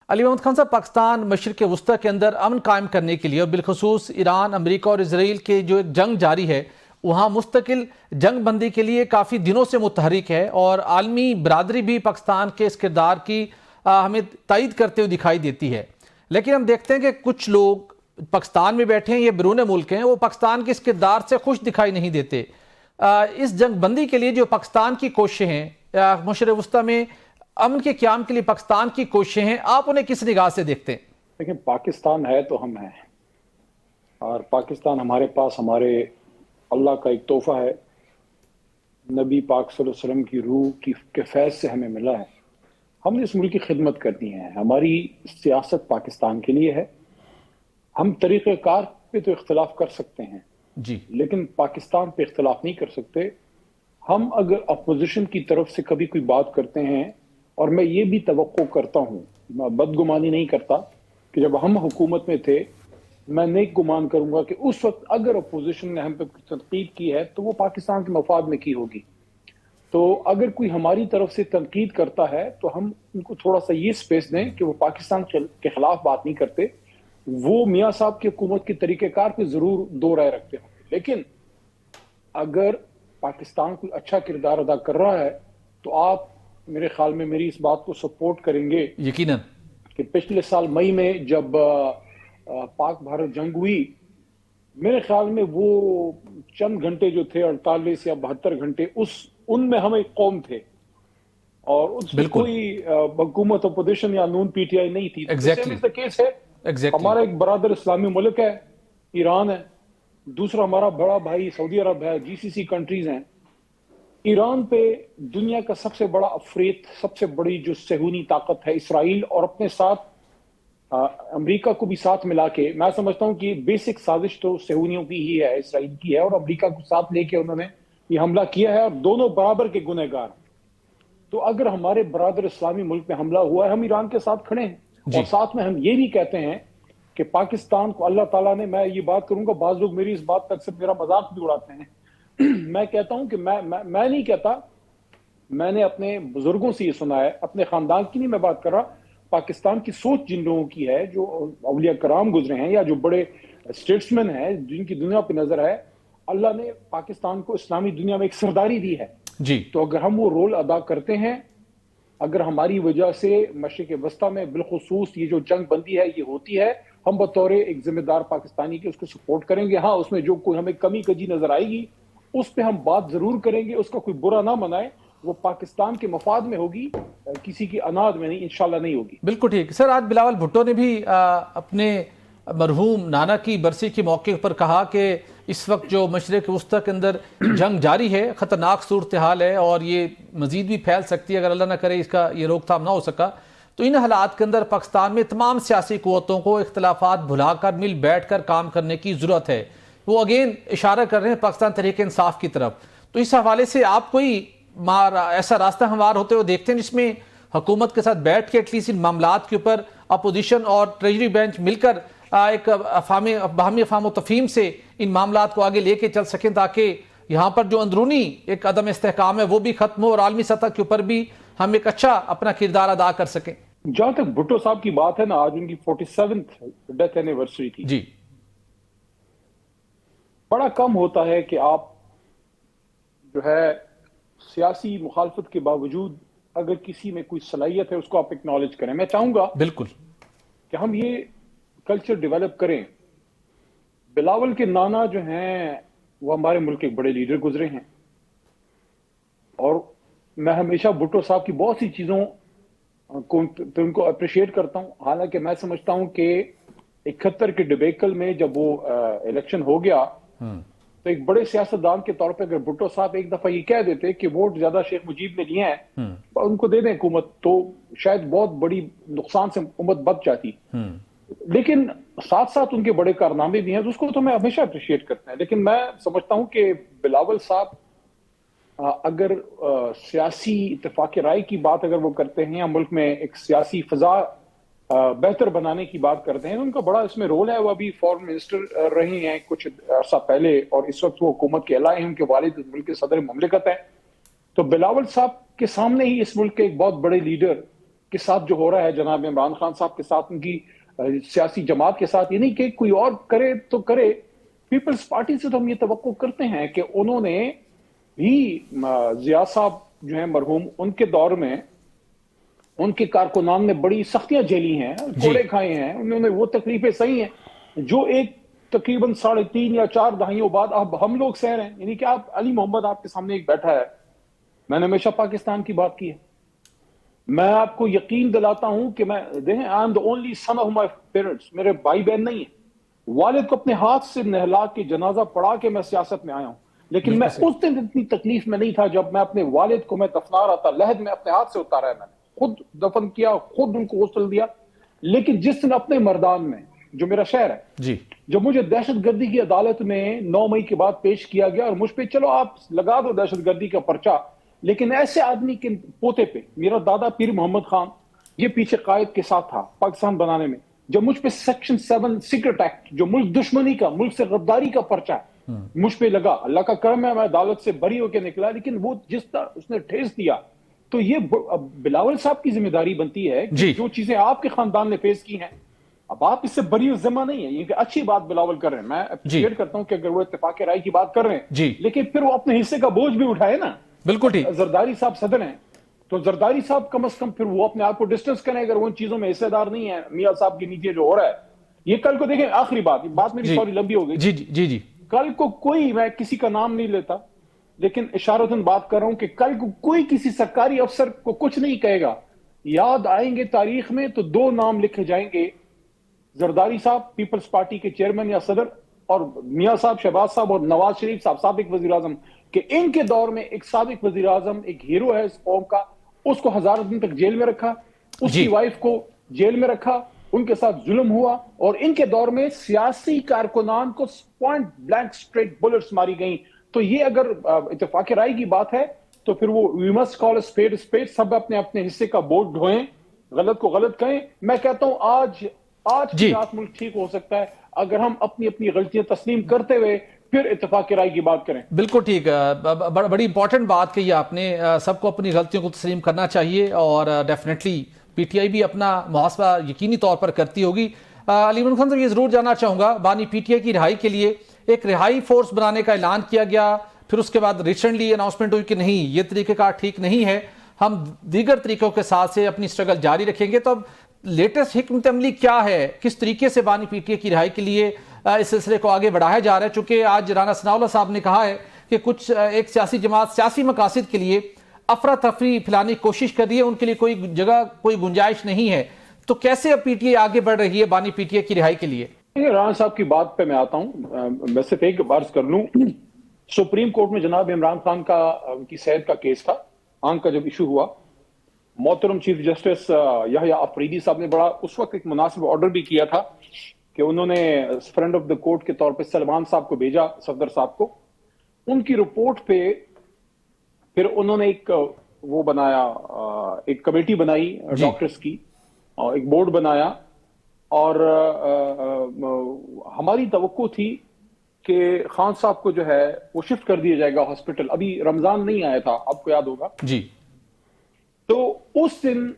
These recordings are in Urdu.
علی محمد خان صاحب، پاکستان مشرق وسطی کے اندر امن قائم کرنے کے لیے اور بالخصوص ایران، امریکہ اور اسرائیل کے جو ایک جنگ جاری ہے، وہاں مستقل جنگ بندی کے لیے کافی دنوں سے متحرک ہے، اور عالمی برادری بھی پاکستان کے اس کردار کی ہمیں تائید کرتے ہوئے دکھائی دیتی ہے۔ لیکن ہم دیکھتے ہیں کہ کچھ لوگ پاکستان میں بیٹھے ہیں یا بیرون ملک ہیں، وہ پاکستان کے اس کردار سے خوش دکھائی نہیں دیتے۔ اس جنگ بندی کے لیے جو پاکستان کی کوششیں ہیں، مشرق وسطی میں امن کے قیام کے لیے پاکستان کی کوششیں ہیں، آپ انہیں کس نگاہ سے دیکھتے ہیں؟ لیکن پاکستان ہے تو ہم ہیں، اور پاکستان ہمارے پاس ہمارے اللہ کا ایک تحفہ ہے، نبی پاک صلی اللہ علیہ وسلم کی روح کے فیض سے ہمیں ملا ہے۔ ہم نے اس ملک کی خدمت کرنی ہے، ہماری سیاست پاکستان کے لیے ہے۔ ہم طریقہ کار پہ تو اختلاف کر سکتے ہیں جی، لیکن پاکستان پہ اختلاف نہیں کر سکتے۔ ہم اگر اپوزیشن کی طرف سے کبھی کوئی بات کرتے ہیں، اور میں یہ بھی توقع کرتا ہوں، میں بدگمانی نہیں کرتا کہ جب ہم حکومت میں تھے، میں نیک گمان کروں گا کہ اس وقت اگر اپوزیشن نے ہم پہ تنقید کی ہے تو وہ پاکستان کے مفاد میں کی ہوگی۔ تو اگر کوئی ہماری طرف سے تنقید کرتا ہے تو ہم ان کو تھوڑا سا یہ سپیس دیں کہ وہ پاکستان کے خلاف بات نہیں کرتے، وہ میاں صاحب کی حکومت کے طریقہ کار پہ ضرور دو رائے رکھتے ہوں گے، لیکن اگر پاکستان کوئی اچھا کردار ادا کر رہا ہے تو آپ میرے خیال میں میری اس بات کو سپورٹ کریں گے یقیناً کہ پچھلے سال مئی میں جب پاک بھارت جنگ ہوئی، میرے خیال میں وہ چند گھنٹے جو تھے 48 یا 72 گھنٹے، ان میں ہم ایک قوم تھے، اور اس میں بالکل کوئی حکومت اپوزیشن یا نون پی ٹی آئی نہیں تھی۔ ایگزیکٹلی کیس ہے، ہمارا ایک برادر اسلامی ملک ہے، ایران ہے، دوسرا ہمارا بڑا بھائی سعودی عرب ہے، جی سی سی کنٹریز ہیں۔ ایران پہ دنیا کا سب سے بڑا افریت، سب سے بڑی جو صہیونی طاقت ہے اسرائیل، اور اپنے ساتھ امریکہ کو بھی ساتھ ملا کے، میں سمجھتا ہوں کہ بیسک سازش تو صہیونیوں کی ہی ہے، اسرائیل کی ہے، اور امریکہ کو ساتھ لے کے انہوں نے یہ حملہ کیا ہے، اور دونوں برابر کے گنہگار۔ تو اگر ہمارے برادر اسلامی ملک میں حملہ ہوا ہے، ہم ایران کے ساتھ کھڑے ہیں، اور ساتھ میں ہم یہ بھی کہتے ہیں کہ پاکستان کو اللہ تعالیٰ نے، میں یہ بات کروں گا، بعض لوگ میری اس بات تک سے میرا مذاق بھی اڑاتے ہیں، میں کہتا ہوں کہ میں نہیں کہتا، میں نے اپنے بزرگوں سے یہ سنا ہے، اپنے خاندان کی نہیں میں بات کر رہا، پاکستان کی سوچ جن لوگوں کی ہے، جو اولیاء کرام گزرے ہیں یا جو بڑے اسٹیٹسمین ہیں جن کی دنیا پہ نظر ہے، اللہ نے پاکستان کو اسلامی دنیا میں ایک سرداری دی ہے۔ جی، تو اگر ہم وہ رول ادا کرتے ہیں، اگر ہماری وجہ سے مشرق وسطی میں بالخصوص یہ جو جنگ بندی ہے یہ ہوتی ہے، ہم بطور ایک ذمہ دار پاکستانی کے اس کو سپورٹ کریں گے۔ ہاں، اس میں جو کوئی ہمیں کمی کجی نظر آئے گی اس پہ ہم بات ضرور کریں گے، اس کا کوئی برا نہ منائے، وہ پاکستان کے مفاد میں ہوگی، کسی کی اناد میں نہیں، انشاءاللہ نہیں ہوگی۔ بالکل ٹھیک سر۔ آج بلاول بھٹو نے بھی اپنے مرحوم نانا کی برسی کے موقع پر کہا کہ اس وقت جو مشرق وسطی کے اندر جنگ جاری ہے، خطرناک صورتحال ہے، اور یہ مزید بھی پھیل سکتی ہے اگر اللہ نہ کرے اس کا یہ روک تھام نہ ہو سکا۔ تو ان حالات کے اندر پاکستان میں تمام سیاسی قوتوں کو اختلافات بھلا کر مل بیٹھ کر کام کرنے کی ضرورت ہے۔ وہ اگین اشارہ کر رہے ہیں پاکستان تحریک انصاف کی طرف۔ تو اس حوالے سے آپ کوئی ایسا راستہ ہموار ہوتے ہوئے دیکھتے ہیں جس میں حکومت کے ساتھ بیٹھ کے ایٹ لیسٹ ان معاملات کے اوپر اپوزیشن اور ٹریجری بینچ مل کر ایک باہمی افہام و تفہیم سے ان معاملات کو آگے لے کے چل سکیں، تاکہ یہاں پر جو اندرونی ایک عدم استحکام ہے وہ بھی ختم ہو، اور عالمی سطح کے اوپر بھی ہم ایک اچھا اپنا کردار ادا کر سکیں؟ جہاں تک بھٹو صاحب کی بات ہے نا، آج ان کی 47th ڈیتھ اینیورسری تھی۔ جی، بڑا کم ہوتا ہے کہ آپ جو ہے سیاسی مخالفت کے باوجود اگر کسی میں کوئی صلاحیت ہے اس کو آپ اکنالج کریں۔ میں چاہوں گا بالکل کہ ہم یہ کلچر ڈیولپ کریں۔ بلاول کے نانا جو ہیں وہ ہمارے ملک کے بڑے لیڈر گزرے ہیں، اور میں ہمیشہ بھٹو صاحب کی بہت سی چیزوں کو ان کو اپریشیٹ کرتا ہوں، حالانکہ میں سمجھتا ہوں کہ 71 کے ڈبیکل میں جب وہ الیکشن ہو گیا تو ایک بڑے سیاستدان کے طور پہ اگر بھٹو صاحب ایک دفعہ یہ کہہ دیتے کہ ووٹ زیادہ شیخ مجیب نے لیے ہیں، ان کو دے دیں حکومت، تو شاید بہت بڑی نقصان سے امت بچ جاتی۔ لیکن ساتھ ساتھ ان کے بڑے کارنامے بھی ہیں، تو اس کو تو میں ہمیشہ اپریشیٹ کرتا ہوں، لیکن میں سمجھتا ہوں کہ بلاول صاحب اگر سیاسی اتفاق رائے کی بات اگر وہ کرتے ہیں یا ملک میں ایک سیاسی فضا بہتر بنانے کی بات کرتے ہیں، ان کا بڑا اس میں رول ہے۔ وہ ابھی فورن منسٹر رہے ہیں کچھ عرصہ پہلے، اور اس وقت وہ حکومت کے اعلی ہیں، ان کے والد ملک کے صدر مملکت ہیں۔ تو بلاول صاحب کے سامنے ہی اس ملک کے ایک بہت بڑے لیڈر کے ساتھ جو ہو رہا ہے جناب عمران خان صاحب کے ساتھ، ان کی سیاسی جماعت کے ساتھ، یہ نہیں کہ کوئی اور کرے تو کرے، پیپلز پارٹی سے تو ہم یہ توقع کرتے ہیں کہ انہوں نے بھی ضیاء صاحب جو ہیں مرحوم، ان کے دور میں ان کے کارکنان نے بڑی سختیاں جھیلی ہیں، کوڑے کھائے ہیں، انہوں نے وہ تکلیفیں سہی ہیں جو ایک تقریباً 3.5 یا 4 دہائیوں بعد اب ہم لوگ سہ رہے ہیں. یعنی کہ آپ علی محمد آپ کے سامنے ایک بیٹھا ہے، میں نے ہمیشہ پاکستان کی بات کی ہے، میں آپ کو یقین دلاتا ہوں کہ میں دیکھیں I am the only son of my parents, میرے بھائی بہن نہیں ہیں، والد کو اپنے ہاتھ سے نہلا کے جنازہ پڑھا کے میں سیاست میں آیا ہوں، لیکن میں اس دن اتنی تکلیف میں نہیں تھا جب میں اپنے والد کو میں دفنا رہا تھا، لحد میں اپنے ہاتھ سے اتارا ہے، میں نے خود دفن کیا، خود ان کو غسل دیا. لیکن جس دن اپنے مردان میں جو میرا شہر ہے، جب مجھے دہشت گردی کی عدالت میں 9 مئی کے بعد پیش کیا گیا اور مجھ پہ چلو آپ لگا دو دہشت گردی کا پرچہ، لیکن ایسے آدمی کے پوتے پہ، میرا دادا پیر محمد خان یہ پیچھے قائد کے ساتھ تھا پاکستان بنانے میں، جب مجھ پہ سیکشن 7 سیکرٹ ایکٹ جو ملک دشمنی کا، ملک سے غداری کا پرچہ ہے مجھ پہ لگا، اللہ کا کرم ہے میں عدالت سے بری ہو کے نکلا، لیکن وہ جس طرح اس نے ٹھیس دیا، تو یہ بلاول صاحب کی ذمہ داری بنتی ہے کہ جو چیزیں آپ کے خاندان نے فیس کی ہیں اب آپ اس سے بری ذمہ نہیں ہے. یہ کہ اچھی بات بلاول کر رہے ہیں، میں اپریشیٹ کرتا ہوں کہ اگر وہ اتفاق رائے کی بات کر رہے ہیں، لیکن پھر وہ اپنے حصے کا بوجھ بھی اٹھائے نا. بالکل ٹھیک. زرداری صاحب صدر ہیں تو زرداری صاحب کم از کم پھر وہ اپنے آپ کو ڈسٹنس کریں اگر وہ ان چیزوں میں حصے دار نہیں ہیں. میاں صاحب کے نیچے جو ہو رہا ہے یہ کل کو دیکھیں، آخری بات میری سوری لمبی ہو گئی، جی کل کو کوئی، میں کسی کا نام نہیں لیتا لیکن اشارتاً بات کر رہا ہوں کہ کل کو کوئی کسی سرکاری افسر کو کچھ نہیں کہے گا، یاد آئیں گے تاریخ میں تو 2 نام لکھے جائیں گے، زرداری صاحب پیپلز پارٹی کے چیئرمین یا صدر، اور میاں صاحب شہباز صاحب اور نواز شریف صاحب سابق وزیر اعظم، کہ ان کے دور میں ایک سابق وزیر اعظم ایک ہیرو ہے اس قوم کا، اس کو 1000 دن تک جیل میں رکھا، اس کی وائف کو جیل میں رکھا، ان کے ساتھ ظلم ہوا، اور ان کے دور میں سیاسی کارکنان کو پوائنٹ بلینک سٹریٹ بلٹس ماری گئیں. تو یہ اگر اتفاق رائے کی بات ہے تو پھر وہ we must call a speed speed, سب اپنے اپنے حصے کا بوجھ ڈھوئیں، غلط کو غلط کہیں. میں کہتا ہوں آج کی رات ملک ٹھیک ہو سکتا ہے اگر ہم اپنی اپنی غلطیاں تسلیم کرتے ہوئے پھر اتفاق رائے کی بات کریں. بالکل ٹھیک، بڑی امپورٹنٹ بات کہی آپ نے، سب کو اپنی غلطیوں کو تسلیم کرنا چاہیے اور ڈیفینیٹلی پی ٹی آئی بھی اپنا محاسبہ یقینی طور پر کرتی ہوگی. علی محمد خان صاحب، یہ ضرور جاننا چاہوں گا، بانی پی ٹی آئی کی رہائی کے لیے ایک رہائی فورس بنانے کا اعلان کیا گیا، پھر اس کے بعد ریسنٹلی اناؤنسمنٹ ہوئی کہ نہیں یہ طریقہ کار ٹھیک نہیں ہے، ہم دیگر طریقوں کے ساتھ سے اپنی سٹرگل جاری رکھیں گے. تو اب لیٹسٹ حکمت عملی کیا ہے، کس طریقے سے بانی پی ٹی آئی کی رہائی کے لیے اس سلسلے کو آگے بڑھایا جا رہا ہے؟ چونکہ آج رانا ثناء اللہ صاحب نے کہا ہے کہ کچھ ایک سیاسی جماعت سیاسی مقاصد کے لیے افراتفری پھیلانے کی کوشش کر رہی ہے، ان کے لیے کوئی جگہ کوئی گنجائش نہیں ہے. تو کیسے اب پی ٹی آئی آگے بڑھ رہی ہے بانی پی ٹی آئی کی رہائی کے لیے؟ رانا صاحب کی بات پہ میں آتا ہوں، میں صرف ایک عرض کر لوں، سپریم کورٹ میں جناب عمران خان کا ان کی صحت کا کیس تھا، آنکھ کا جب ایشو ہوا، محترم چیف جسٹس یحییٰ آفریدی صاحب نے بڑا اس وقت ایک مناسب آرڈر بھی کیا تھا کہ انہوں نے فرینڈ آف دا کورٹ کے طور پہ سلمان صاحب کو بھیجا، صفدر صاحب کو، ان کی رپورٹ پہ پھر انہوں نے ایک وہ بنایا، ایک کمیٹی بنائی ڈاکٹرز کی، اور ایک بورڈ بنایا، اور ہماری توقع تھی کہ خان صاحب کو جو ہے وہ شفٹ کر دیا جائے گا ہاسپٹل، ابھی رمضان نہیں آیا تھا، آپ کو یاد ہوگا. جی. تو اس دن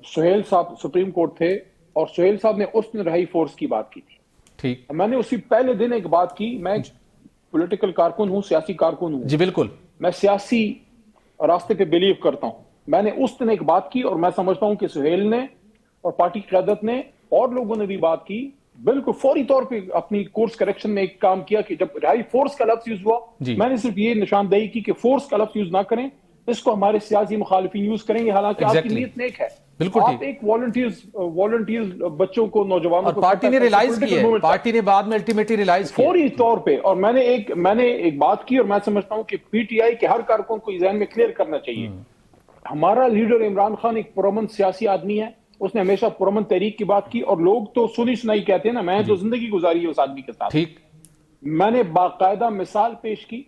سہیل صاحب سپریم کورٹ تھے اور سہیل صاحب نے اس دن رہائی فورس کی بات کی تھی. ٹھیک. میں نے اسی پہلے دن ایک بات کی، میں پولیٹیکل کارکن ہوں، سیاسی کارکن ہوں. جی بالکل. میں سیاسی راستے پہ بلیو کرتا ہوں. میں نے اس دن ایک بات کی اور میں سمجھتا ہوں کہ سہیل نے اور پارٹی قیادت نے اور لوگوں نے بھی بات کی، بالکل فوری طور پہ اپنی کورس کریکشن میں ایک کام کیا کہ جب رہائی فورس کا لفظ یوز ہوا، میں نے صرف یہ نشاندہی کی کہ فورس کا لفظ یوز نہ کریں، اس کو ہمارے سیاسی مخالفین یوز کریں گے، حالانکہ آپ کی نیت نیک ہے. آپ ایک والنٹیئرز بچوں کو، نوجوانوں کو، اور پارٹی نے ریلائز کی ہے، پارٹی نے بعد میں الٹیمیٹلی ریلائز کی فوری طور پہ. اور میں نے ایک بات کی اور میں سمجھتا ہوں کہ پی ٹی آئی کے ہر کارکن کو ذہن میں کلیئر کرنا چاہیے، ہمارا لیڈر عمران خان ایک پرامن سیاسی آدمی ہے، اس نے ہمیشہ پرامن تحریک کی بات کی، اور لوگ تو سنی سنائی کہتے ہیں نا، میں تو زندگی گزاری ہے اس آدمی کے ساتھ. میں نے باقاعدہ مثال پیش کی.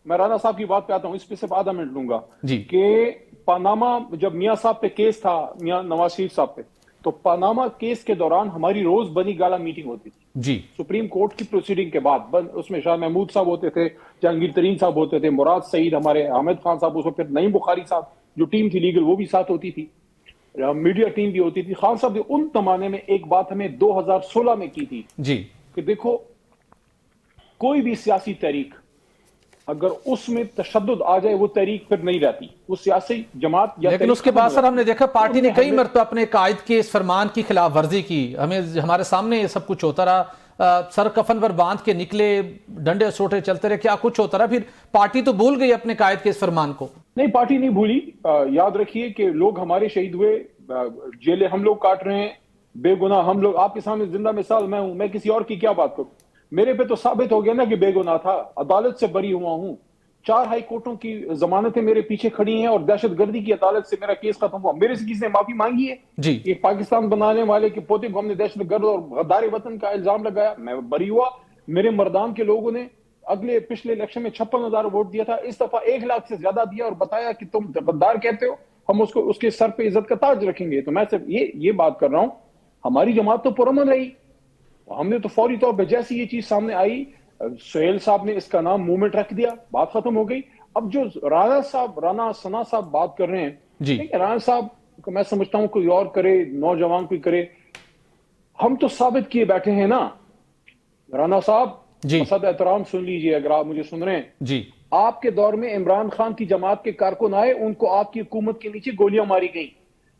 میں رانا صاحب کی بات پہ آتا ہوں، اس پہ صرف آدھا منٹ لوں گا کہ پاناما جب میاں صاحب پہ کیس تھا، میاں نواز شریف صاحب پہ، تو پاناما کیس کے دوران ہماری روز بنی گالا میٹنگ ہوتی تھی جی سپریم کورٹ کی پروسیڈنگ کے بعد. اس میں شاہ محمود صاحب ہوتے تھے، جہانگیر ترین صاحب ہوتے تھے، مراد سعید، ہمارے حامد خان صاحب، اس وقت پھر نعیم بخاری صاحب، جو ٹیم تھی لیگل وہ بھی ساتھ ہوتی تھی, میڈیا ٹیم بھی ہوتی تھی. خان صاحب نے ان زمانے میں ایک بات ہمیں 2016 میں کی تھی جی کہ دیکھو کوئی بھی سیاسی تحریک اگر اس میں تشدد آ جائے وہ تحریک پھر نہیں رہتی, وہ سیاسی جماعت یا لیکن اس کے بعد سر ہم نے دیکھا پارٹی نے کئی مرتبہ اپنے قائد کے اس فرمان کی خلاف ورزی کی, ہمارے سامنے یہ سب کچھ ہوتا رہا, سر کفن پر باندھ کے نکلے, ڈنڈے سوٹے چلتے رہے, کیا کچھ ہوتا رہا, پھر پارٹی تو بھول گئی اپنے قائد کے اس فرمان کو. نہیں, پارٹی نہیں بھولی. یاد رکھیے کہ لوگ ہمارے شہید ہوئے, جیلیں ہم لوگ کاٹ رہے ہیں, بے گناہ ہم لوگ. آپ کے سامنے زندہ مثال میں ہوں, میں کسی اور کی کیا بات کروں, میرے پہ تو ثابت ہو گیا نا کہ بے گناہ تھا, عدالت سے بری ہوا ہوں. 4 ہائی کورٹوں کی ضمانتیں میرے پیچھے کھڑی ہیں اور دہشت گردی کی عدالت سے میرا کیس ختم ہوا. میرے سے کسی نے معافی مانگی ہے؟ جی یہ پاکستان بنانے والے کے پوتے کو ہم نے دہشت گرد اور غدار وطن کا الزام لگایا, میں بری ہوا. میرے مردان کے لوگوں نے پچھلے الیکشن میں 56,000 ووٹ دیا تھا, اس دفعہ 1 لاکھ سے زیادہ دیا اور بتایا کہ تم غدار کہتے ہو, ہم اس کے سر پہ عزت کا تاج رکھیں گے. تو میں صرف یہ بات کر رہا ہوں, ہماری جماعت تو پرامن رہی. ہم نے تو فوری طور پہ جیسی یہ چیز سامنے آئی, سہیل صاحب نے اس کا نام موومنٹ رکھ دیا, بات ختم ہو گئی. اب جو رانا ثنا صاحب بات کر رہے ہیں, جی رانا صاحب کو میں سمجھتا ہوں کوئی اور کرے, نوجوان کوئی کرے, ہم تو ثابت کیے بیٹھے ہیں نا. رانا صاحب جی بصد احترام سن لیجئے اگر آپ مجھے سن رہے ہیں. جی آپ کے دور میں عمران خان کی جماعت کے کارکن آئے, ان کو آپ کی حکومت کے نیچے گولیاں ماری گئیں,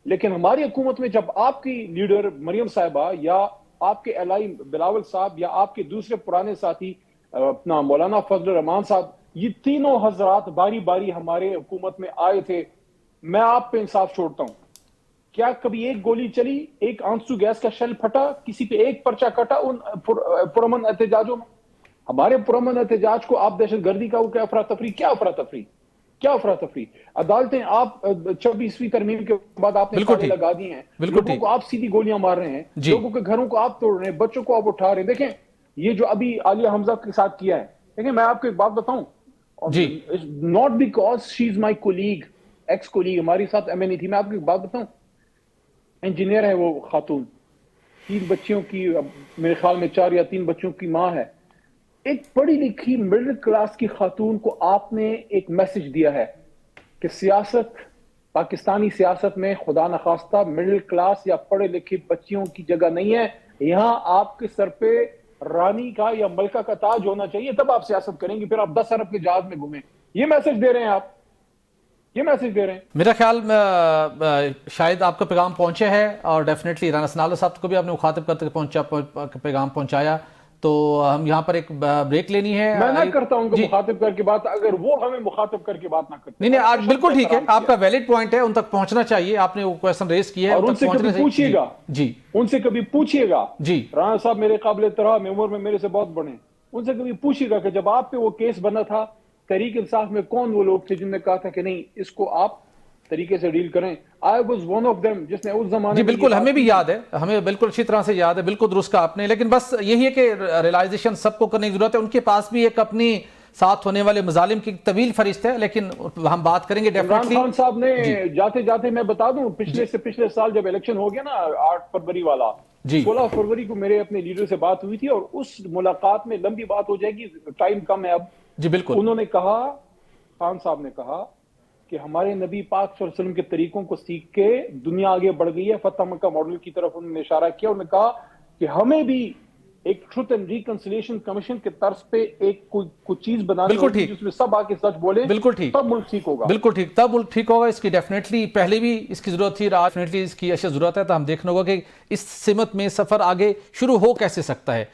لیکن ہماری حکومت میں جب آپ کی لیڈر مریم صاحبہ یا آپ کے الائی بلاول صاحب یا آپ کے دوسرے پرانے ساتھی اپنا مولانا فضل الرحمان صاحب, یہ تینوں حضرات باری باری ہمارے حکومت میں آئے تھے, میں آپ پہ انصاف چھوڑتا ہوں. کیا کبھی ایک گولی چلی, ایک آنسو گیس کا شیل پھٹا, کسی پہ ایک پرچہ کٹا ان پرامن احتجاجوں میں؟ ہمارے پرامن احتجاج کو آپ دہشت گردی کا وہ کیا افراتفری, کیا افراتفری. عدالتیں آپ 26ویں ترمیم کے بعد آپ نے تالے لگا دی ہیں, لوگوں کو آپ سیدھی گولیاں مار رہے ہیں, لوگوں کے گھروں کو آپ توڑ رہے ہیں, بچوں کو آپ اٹھا رہے ہیں. دیکھیں یہ جو ابھی عالیہ حمزہ کے ساتھ کیا ہے, دیکھیں میں آپ کو ایک بات بتاؤں, not because she is my colleague, x colleague, ہماری ساتھ ایم این ای تھی. میں آپ کو ایک بات بتاؤں, انجینئر ہے وہ خاتون, 3 بچیوں کی, میرے خیال میں 4 یا 3 بچوں کی ماں ہے. ایک پڑھی لکھی مڈل کلاس کی خاتون کو آپ نے ایک میسج دیا ہے کہ سیاست, پاکستانی سیاست میں خدا نخواستہ مڈل کلاس یا پڑھے لکھے بچیوں کی جگہ نہیں ہے. یہاں آپ کے سر پہ رانی کا یا ملکہ کا تاج ہونا چاہیے, تب آپ سیاست کریں گے, پھر آپ 10 ارب کے جہاز میں گھومیں. یہ میسج دے رہے ہیں آپ, یہ میسج دے رہے ہیں. میرا خیال میں شاید آپ کا پیغام پہنچے ہے, اور ڈیفینیٹلی رانا ثناء اللہ صاحب کو بھی آپ نے مخاطب کرتے پیغام پہنچایا. تو ہم یہاں پر ایک بریک لینی ہے. میں نہ کرتا ہوں کہ مخاطب کر کے بات, اگر وہ ہمیں مخاطب کر کے بات نہ کرتے. نہیں آج بالکل ٹھیک ہے, آپ کا ویلڈ پوائنٹ ہے, ان تک پہنچنا چاہیے, آپ نے وہ کویسچن ریز کیا ہے, اور ان سے کبھی پوچھیے گا, جی ان سے کبھی پوچھیے گا. جی رانا صاحب میرے قابل احترام, عمر میں میرے سے بہت بڑے ہیں, ان سے کبھی پوچھیے گا کہ جب آپ پہ وہ کیس بنا تھا تحریک انصاف میں کون وہ لوگ تھے جن نے کہا تھا کہ نہیں اس کو آپ طریقے سے ڈیل کریں. I was one of them جس نے اس زمانے جی بالکل ہمیں بھی یاد ہے, ہمیں بالکل اچھی طرح سے یاد ہے, بالکل درست کہا آپ نے. لیکن بس یہی ہے کہ ریلائزیشن سب کو کرنے کی ضرورت ہے. ان کے پاس بھی ایک اپنی ساتھ ہونے والے مظالم کی طویل فہرست ہے, لیکن ہم بات کریں گے ڈیفینیٹلی. عمران خان صاحب نے جاتے جاتے میں بتا دوں, پچھلے سال جب الیکشن ہو گیا نا 8 فروری والا, 16 فروری کو میرے اپنے لیڈر سے بات ہوئی تھی, اور اس ملاقات میں لمبی بات ہو جائے گی, ٹائم کم ہے اب. جی بالکل. انہوں نے کہا, خان صاحب نے کہا کہ ہمارے نبی پاک صلی اللہ علیہ وسلم کے طریقوں کو سیکھ کے دنیا آگے بڑھ گئی ہے. فتح مکہ ماڈل کی طرف انہوں نے اشارہ کیا, انہوں نے کہا کہ ہمیں بھی ایک ٹروتھ اینڈ ریکنسیلیشن کمیشن کے طرز پہ ایک کوئی چیز بنانی ہوگی جس میں سب آ کے سچ بولیں, بالکل ٹھیک, تب ملک ٹھیک ہوگا. بالکل ٹھیک, تب ملک ٹھیک ہوگا. اس کی ڈیفینیٹلی پہلے بھی اس کی ضرورت تھی, ڈیفینیٹلی اس کی اشد ضرورت ہے. تو ہم دیکھنا ہوگا کہ اس سمت میں سفر آگے شروع ہو کیسے سکتا ہے.